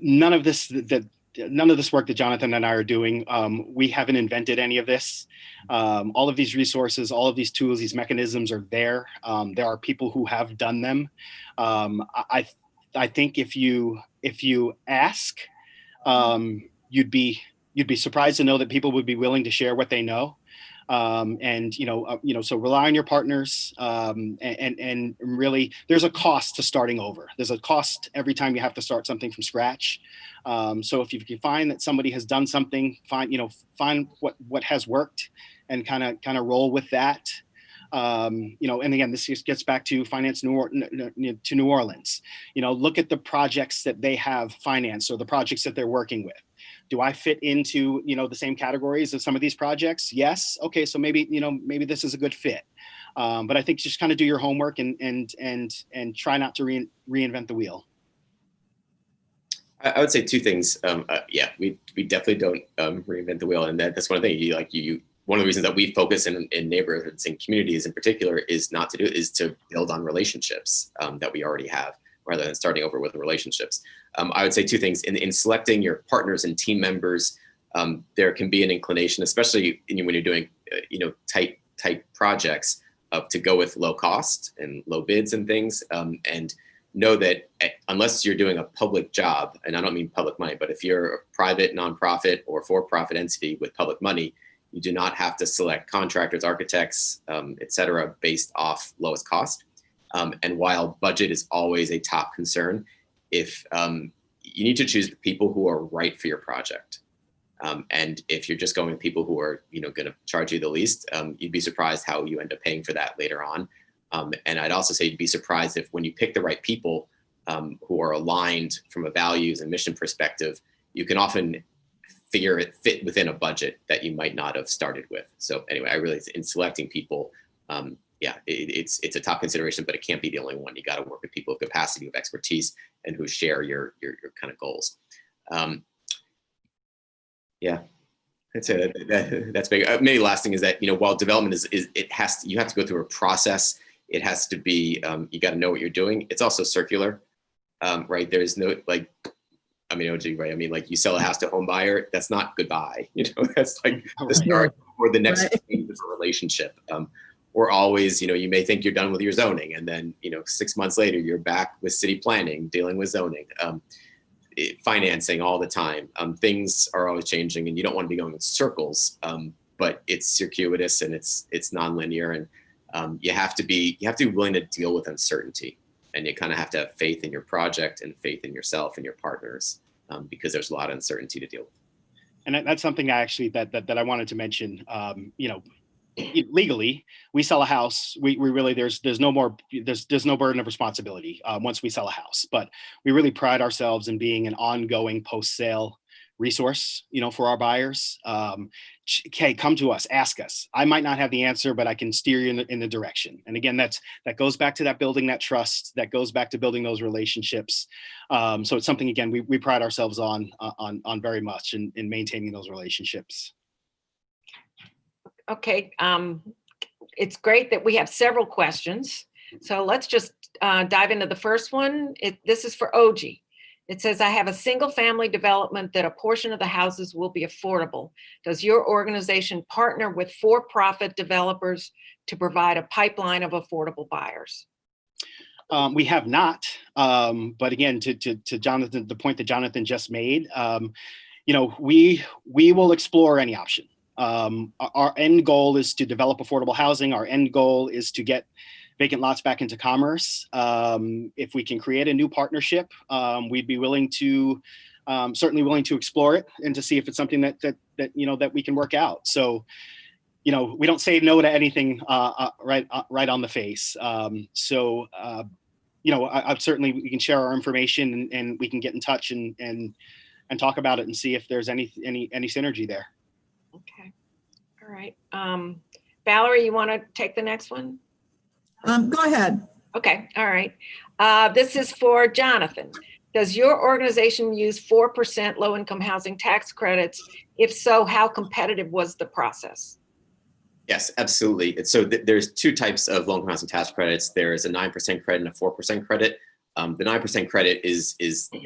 None of this work that Jonathan and I are doing, we haven't invented any of this. All of these resources, all of these tools, these mechanisms are there. There are people who have done them. I think if you ask, you'd be surprised to know that people would be willing to share what they know. So rely on your partners, and really there's a cost to starting over. There's a cost every time you have to start something from scratch. So if you find that somebody has done something, find what has worked and kind of roll with that. And again, this just gets back to finance New Orleans. Look at the projects that they have financed or the projects that they're working with. Do I fit into, the same categories of some of these projects? Yes. Okay. So maybe this is a good fit. But I think just kind of do your homework and try not to reinvent the wheel.
I would say two things. We definitely don't reinvent the wheel. And that's one thing one of the reasons that we focus in neighborhoods and communities in particular is to build on relationships that we already have, rather than starting over with relationships. I would say two things. In selecting your partners and team members, there can be an inclination, especially when you're doing tight projects, to go with low cost and low bids and things, and know that unless you're doing a public job, and I don't mean public money, but if you're a private, nonprofit, or for-profit entity with public money, you do not have to select contractors, architects, et cetera, based off lowest cost. And while budget is always a top concern, if you need to choose the people who are right for your project. And if you're just going with people who are, going to charge you the least, you'd be surprised how you end up paying for that later on. And I'd also say you'd be surprised if when you pick the right people who are aligned from a values and mission perspective, you can often fit within a budget that you might not have started with. So anyway, I really, in selecting people, it's a top consideration, but it can't be the only one. You got to work with people of capacity, of expertise, and who share your kind of goals. That's it. That's big. Maybe the last thing is that, while development you have to go through a process. It has to be, you got to know what you're doing. It's also circular, right? There's no, OG, right? I mean, like you sell a house to a home buyer, that's not goodbye. That's like the start or the next phase of a relationship. Or always, you may think you're done with your zoning, and then, 6 months later, you're back with city planning, dealing with zoning, financing all the time. Things are always changing, and you don't want to be going in circles, but it's circuitous and it's nonlinear, and you have to be willing to deal with uncertainty, and you kind of have to have faith in your project and faith in yourself and your partners, because there's a lot of uncertainty to deal with. And
that's something that I wanted to mention. Legally, we sell a house. We really there's no burden of responsibility once we sell a house. But we really pride ourselves in being an ongoing post-sale resource, for our buyers. Okay, come to us, ask us. I might not have the answer, but I can steer you in the direction. And again, that goes back to that building that trust. That goes back to building those relationships. So it's something, again, we pride ourselves on very much in maintaining those relationships.
Okay, it's great that we have several questions. So let's just dive into the first one. This is for OG. It says, I have a single family development that a portion of the houses will be affordable. Does your organization partner with for-profit developers to provide a pipeline of affordable buyers?
We have not, but again, to Jonathan, the point that Jonathan just made, we will explore any option. Our end goal is to develop affordable housing. Our end goal is to get vacant lots back into commerce. If we can create a new partnership, we'd be certainly willing to explore it and to see if it's something that we can work out. So, we don't say no to anything right on the face. I certainly, we can share our information and we can get in touch and talk about it and see if there's any synergy there.
Okay. All right. Valerie, you want to take the next one?
Go ahead.
Okay. All right. This is for Jonathan. Does your organization use 4% low-income housing tax credits? If so, how competitive was the process?
Yes, absolutely. So there's two types of low-income housing tax credits. There is a 9% credit and a 4% credit. The 9% credit is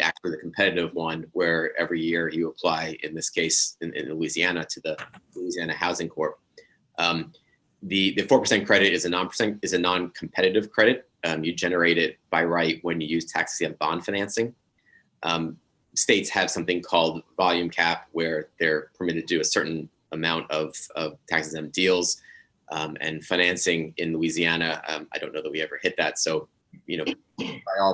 actually the competitive one, where every year you apply, in this case in Louisiana, to the Louisiana Housing Corp. The 4% credit is a non-competitive credit. You generate it by right when you use tax-exempt bond financing. States have something called volume cap, where they're permitted to do a certain amount of tax-exempt deals, and financing in Louisiana. I don't know that we ever hit that. So,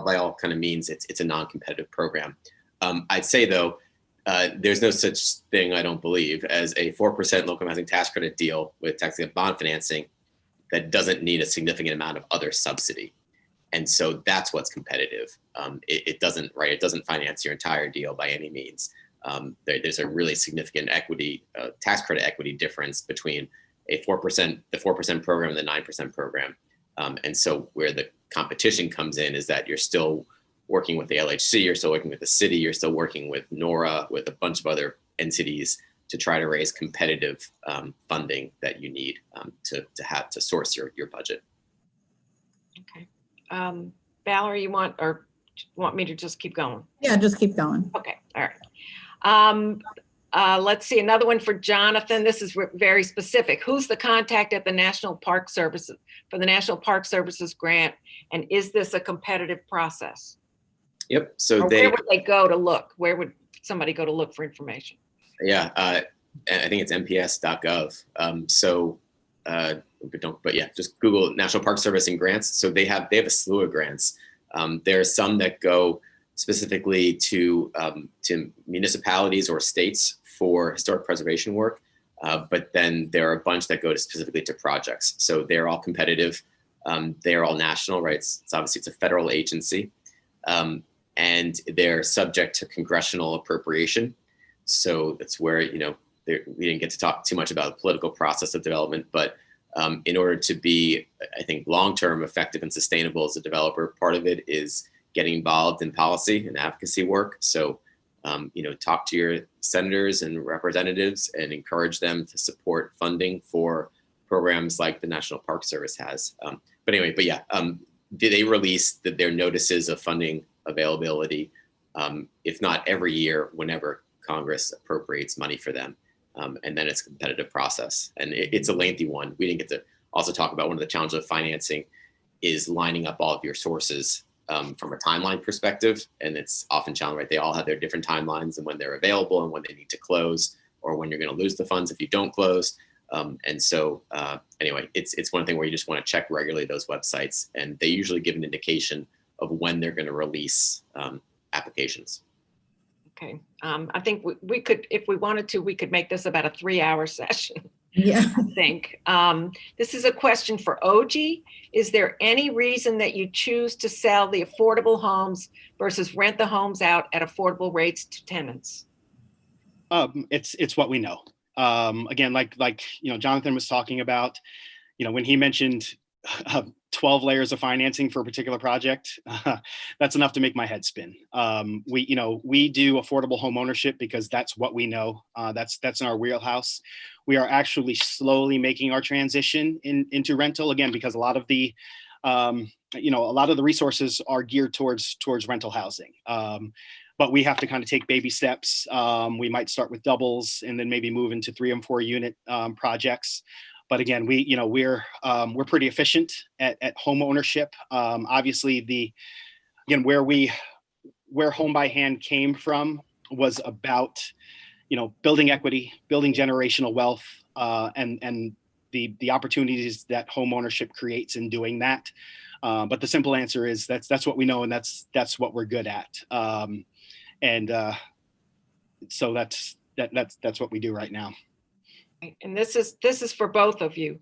by all kind of means, it's a non-competitive program. I'd say though, there's no such thing, I don't believe, as a 4% low-income housing tax credit deal with tax-exempt bond financing that doesn't need a significant amount of other subsidy. And so that's what's competitive. It doesn't finance your entire deal by any means. There's a really significant tax credit equity difference between the 4% program and the 9% program. And so where the competition comes in is that you're still working with the LHC, you're still working with the city, you're still working with NORA, with a bunch of other entities to try to raise competitive funding that you need to source your budget.
Okay. Valerie, you want me to just keep going?
Yeah, just keep going.
Okay. All right. Let's see, another one for Jonathan. This is very specific. Who's the contact at the National Park Services for the National Park Services grant? And is this a competitive process?
Yep. So
Or where would they go to look? Where would somebody go to look for information?
Yeah, I think it's nps.gov. But yeah, just Google National Park Service and grants. So they have a slew of grants. There are some that go specifically to municipalities or states for historic preservation work, but then there are a bunch that go specifically to projects. So they're all competitive. They're all national, right? It's obviously it's a federal agency, and they're subject to congressional appropriation. So that's where we didn't get to talk too much about the political process of development, but in order to be, I think, long-term effective and sustainable as a developer, part of it is getting involved in policy and advocacy work. So, talk to your senators and representatives and encourage them to support funding for programs like the National Park Service has. They release their notices of funding availability, if not every year, whenever Congress appropriates money for them. And then it's a competitive process. And it's a lengthy one. We didn't get to also talk about one of the challenges of financing is lining up all of your sources from a timeline perspective. And it's often challenging, right? They all have their different timelines and when they're available and when they need to close or when you're going to lose the funds if you don't close. Anyway, it's one thing where you just want to check regularly those websites, and they usually give an indication of when they're going to release applications.
Okay. I think we could, if we wanted to, we could make this about a 3-hour session.
Yeah.
I think. This is a question for OG. Is there any reason that you choose to sell the affordable homes versus rent the homes out at affordable rates to tenants?
It's what we know. Again, like Jonathan was talking about, when he mentioned 12 layers of financing for a particular project, that's enough to make my head spin. We do affordable home ownership because that's what we know. That's in our wheelhouse. We are actually slowly making our transition into rental again, because a lot of the resources are geared towards rental housing. But we have to kind of take baby steps. We might start with doubles and then maybe move into 3 and 4 unit projects. But again, we're pretty efficient at home ownership. Obviously, where Home by Hand came from was about building equity, building generational wealth, and the opportunities that home ownership creates in doing that. But the simple answer is that's what we know, and that's what we're good at. So that's what we do right now.
And this is for both of you.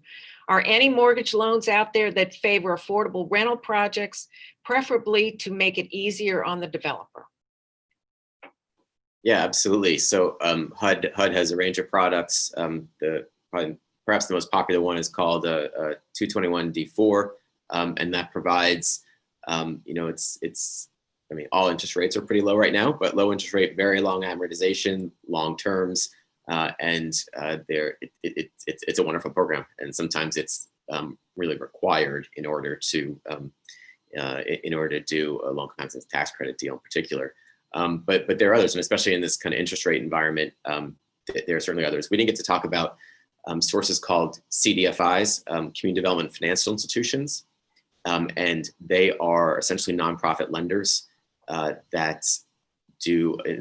Are any mortgage loans out there that favor affordable rental projects, preferably to make it easier on the developer?
Yeah, absolutely. So HUD has a range of products. Perhaps the most popular one is called 221D4, and that provides, all interest rates are pretty low right now, but low interest rate, very long amortization, long terms. It's a wonderful program, and sometimes it's really required in order to do a long compensation tax credit deal in particular. But there are others, and especially in this kind of interest rate environment, there are certainly others. We didn't get to talk about sources called CDFIs, Community Development Financial Institutions, and they are essentially nonprofit lenders that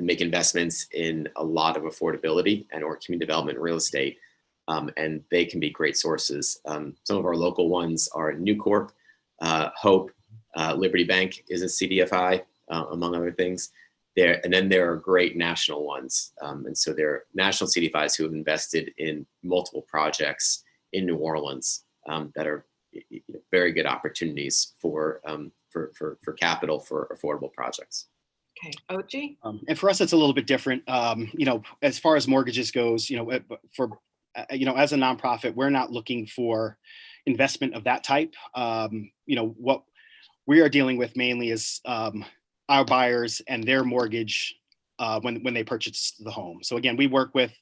make investments in a lot of affordability and or community development real estate. And they can be great sources. Some of our local ones are Newcorp, Hope, Liberty Bank is a CDFI, among other things. And then there are great national ones. And so there are national CDFIs who have invested in multiple projects in New Orleans that are very good opportunities for capital for affordable projects.
Okay, OG?
And for us, it's a little bit different. As far as mortgages goes, as a nonprofit, we're not looking for investment of that type. What we are dealing with mainly is our buyers and their mortgage when they purchase the home. So again, we work with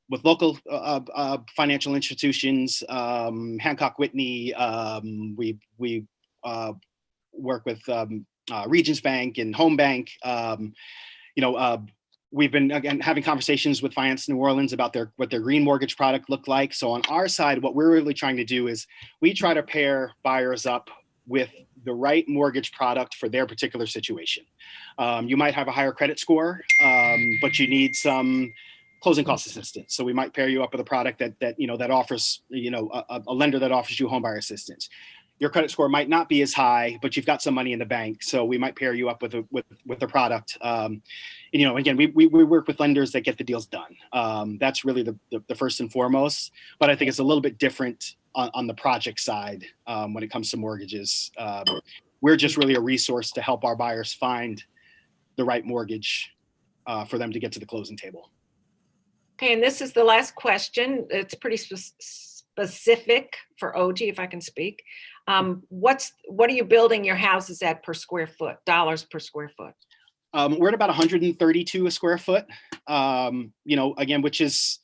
local financial institutions, Hancock Whitney. We work with Regions Bank and Home Bank. we've been, again, having conversations with Finance New Orleans about what their green mortgage product looked like. So on our side, what we're really trying to do is we try to pair buyers up with the right mortgage product for their particular situation. You might have a higher credit score, but you need some closing cost assistance. So we might pair you up with a product that offers, a lender that offers you homebuyer assistance. Your credit score might not be as high, but you've got some money in the bank. So we might pair you up with a product. Again, we work with lenders that get the deals done. That's really the first and foremost. But I think it's a little bit different on the project side when it comes to mortgages. We're just really a resource to help our buyers find the right mortgage for them to get to the closing table.
Okay, and this is the last question. It's pretty specific for OG, if I can speak. What are you building your houses at per square foot, dollars per square foot?
We're at about 132 a square foot, again, which is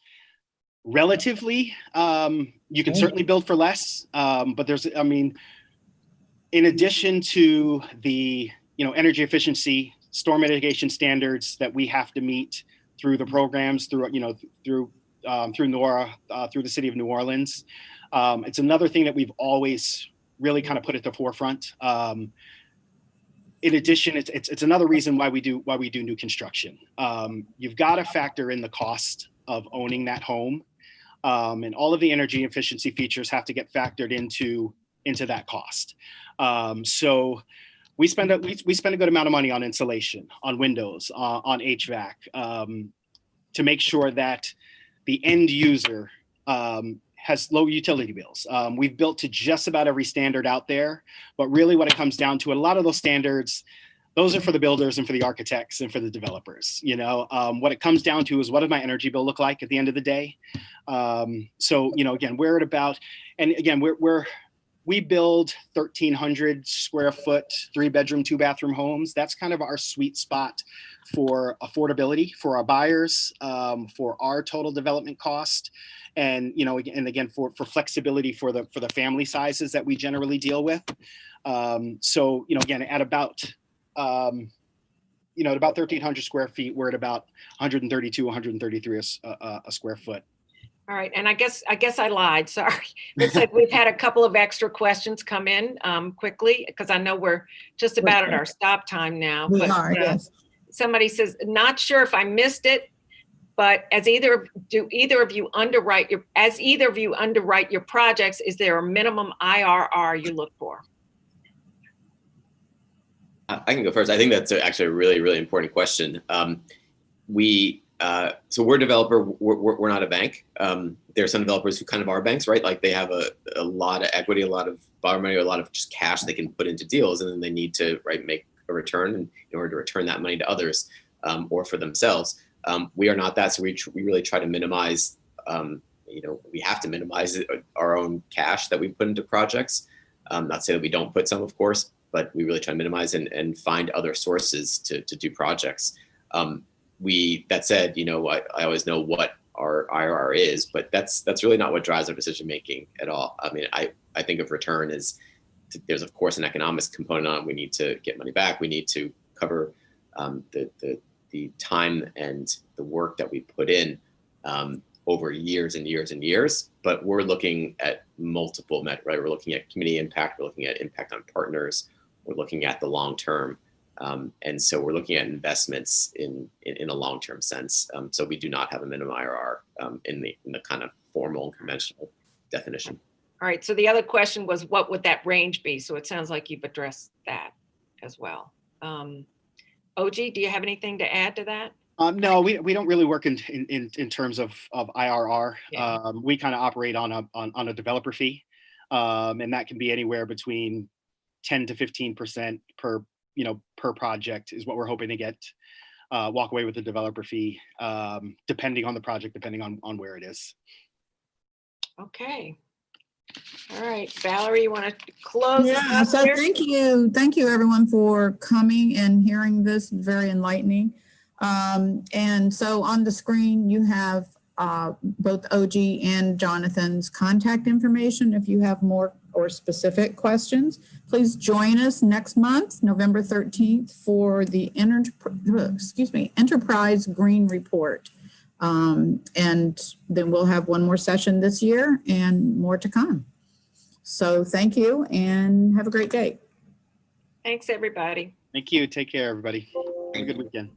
relatively, you can certainly build for less, but in addition to the, energy efficiency, storm mitigation standards that we have to meet through the programs, through NORA, through the city of New Orleans. It's another thing that we've always really kind of put at the forefront. In addition, it's another reason why we do new construction. You've got to factor in the cost of owning that home, and all of the energy efficiency features have to get factored into that cost. So we spend a good amount of money on insulation, on windows, on HVAC, to make sure that the end user has low utility bills. We've built to just about every standard out there, but really what it comes down to, a lot of those standards, those are for the builders and for the architects and for the developers. What it comes down to is, what does my energy bill look like at the end of the day? So, again, we're at about, and again, we build 1,300 square foot, 3-bedroom, 2-bathroom homes. That's kind of our sweet spot for affordability for our buyers, for our total development cost, and again for flexibility for the family sizes that we generally deal with. So again, at about about 1,300 square feet, we're at about 132, 133 a square foot.
All right, and I guess I lied. Sorry. Looks like we've had a couple of extra questions come in quickly, because I know we're just about at our stop time now.
We are, yes.
Somebody says, not sure if I missed it, but as either of you underwrite your projects, is there a minimum IRR you look for?
I can go first. I think that's actually a really, really important question. So we're a developer, we're not a bank. There are some developers who kind of are banks, right? Like they have a lot of equity, a lot of borrow money, a lot of just cash they can put into deals, and then they need to make a return in order to return that money to others or for themselves. We are not that, so we really try to minimize, we have to minimize our own cash that we put into projects. Not to say that we don't put some, of course, but we really try to minimize and find other sources to do projects. That said, I always know what our IRR is, but that's really not what drives our decision making at all. I mean, I think of return as there's of course an economics component on. We need to get money back. We need to cover the time and the work that we put in over years and years and years. But we're looking at multiple metrics, right? We're looking at community impact. We're looking at impact on partners. We're looking at the long term. And so we're looking at investments in a long-term sense. So we do not have a minimum IRR in the kind of formal and conventional definition.
All right. So the other question was, what would that range be? So it sounds like you've addressed that as well. OG, do you have anything to add to that?
No, we don't really work in terms of IRR.
Yeah.
We kind of operate on a developer fee, and that can be anywhere between 10 to 15% per project is what we're hoping to get, walk away with the developer fee, depending on the project, depending on where it is.
Okay. All right, Valerie, you want to close?
Yeah, so thank you everyone for coming and hearing this. Very enlightening. And so on the screen you have both OG and Jonathan's contact information if you have more or specific questions, please join us next month, November 13th, for the Enterprise Green Report. And then we'll have one more session this year and more to come. So thank you and have a great day.
Thanks, everybody.
Thank you. Take care, everybody. Have a good weekend.